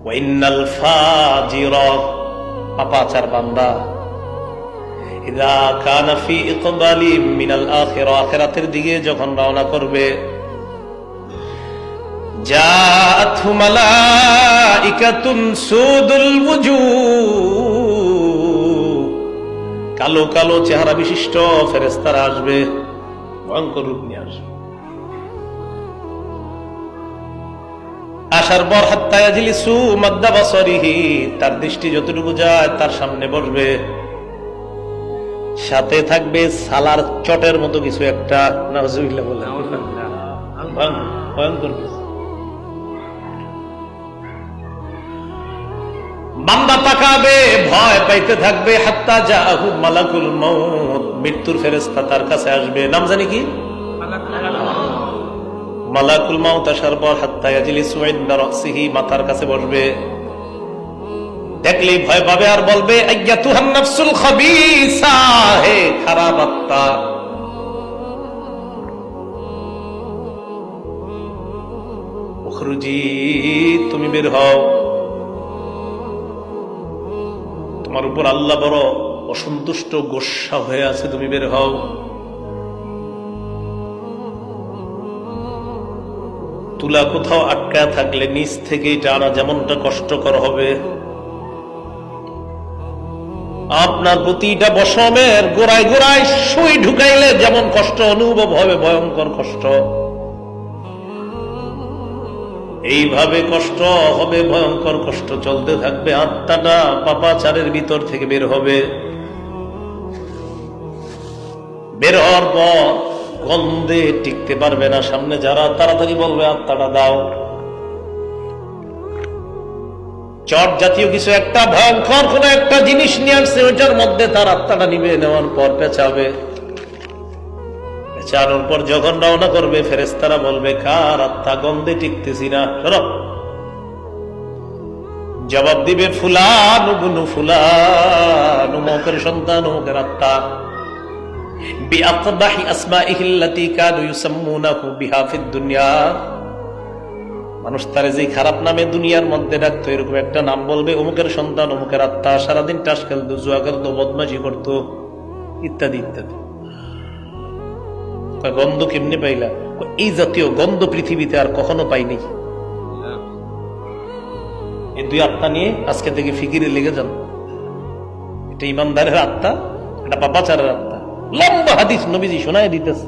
ওয়া ইন্নাল ফাজিরা, পাপাচার বান্দা, ইযা কানা ফি ইকবালি মিনাল আখিরা, আখিরাতের দিকে যখন রওনা করবে, জাআতহু মালাইকাতুন সুদুল ওয়ুজুহ, কালো কালো চেহারা বিশিষ্ট ফেরেশতারা আসবে, ভয়ঙ্কর রূপ নিয়ে আসবে। আসার পর হাত্তা ইয়াজলিসু মাদ্দা বাসারিহি, তার দৃষ্টি যতটুকু যায় তার সামনে বসবে, সাথে থাকবে সালার চটের মতো কিছু একটা, নাউজুবিল্লাহ বলে, ভয়ঙ্কর কিছু। বান্দা তাকাবে, ভয় পাইতে থাকবে, হাত্তা জাআহু মালাকুল মউত, মৃত্যুর ফেরেশতা তার কাছে আসবে, নাম জানি কি? মালাকুল মাউত। আসার পর হাত্তা ইয়াজলিসু ইনদা রাসিহি, মাথার কাছে বসবে, দেখলেই ভয় পাবে আর বলবে, আইয়াতুহান নাফসুল খাবিসা, হে খারাপ আত্মা, উখরুজি, তুমি বের হও, তোমার উপর আল্লাহ বড় অসন্তুষ্ট, গোস্বা হয়ে আছে, তুমি বের হও। তুলা কোথাও আটকায় থাকলে নিচ থেকে এটা আনা যেমনটা কষ্টকর হবে, আপনার প্রতিটা বসমের গোড়ায় গোড়ায় সুই ঢুকাইলে যেমন কষ্ট অনুভব হবে, ভয়ঙ্কর কষ্ট, এইভাবে কষ্ট হবে, ভয়ঙ্কর কষ্ট চলতে থাকবে। আত্মাটা পাপাচারের ভিতর থেকে বের হবে, বের হওয়ার পর গন্ধে টিকতে পারবে না, সামনে যারা তাড়াতাড়ি বলবে আত্মাটা দাও। চট জাতীয় কিছু একটা ভয়ঙ্কর কোন একটা জিনিস নিয়ে আসছে, ওইটার মধ্যে তার আত্মাটা নিবে, নেওয়ার পর পেঁচাবে, পেঁচানোর পর যখন রওনা করবে, ফেরেশতারা বলবে, কার আত্মা, গন্ধে টিকতেছি না, সরো। জবাব দিবে, ফুলান ইবনু ফুলান, অমুকের সন্তান, অমুকের আত্মা, বিআকবাহি আসমাইহি আল্লাতী কানু ইউসাম্মুনাহু বিহা ফিদ দুনিয়া, মানুষ তারে যে খারাপ নামে দুনিয়ার মধ্যে ডাকতো, এরকম একটা নাম বলবে, অমুকের সন্তান, অমুকের আত্মা, সারাদিন টাস খেলতো, জুয়া খেলতো, বদমাশি করতো, ইত্যাদি ইত্যাদি। গন্ধ কেমনে পাইলা? এই জাতীয় গন্ধ পৃথিবীতে আর কখনো পাইনি। এই দুই আত্মা নিয়ে আজকে থেকে ফিকিরে লেগে যান। এটা ইমানদারের আত্মা, এটা পাপাচারের আত্মা। লম্বা হাদিস নবীজি শোনায় দিতেছে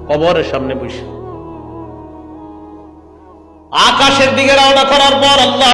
কবরের সামনে বসে। আকাশের দিকে রওনা করার পর আল্লাহ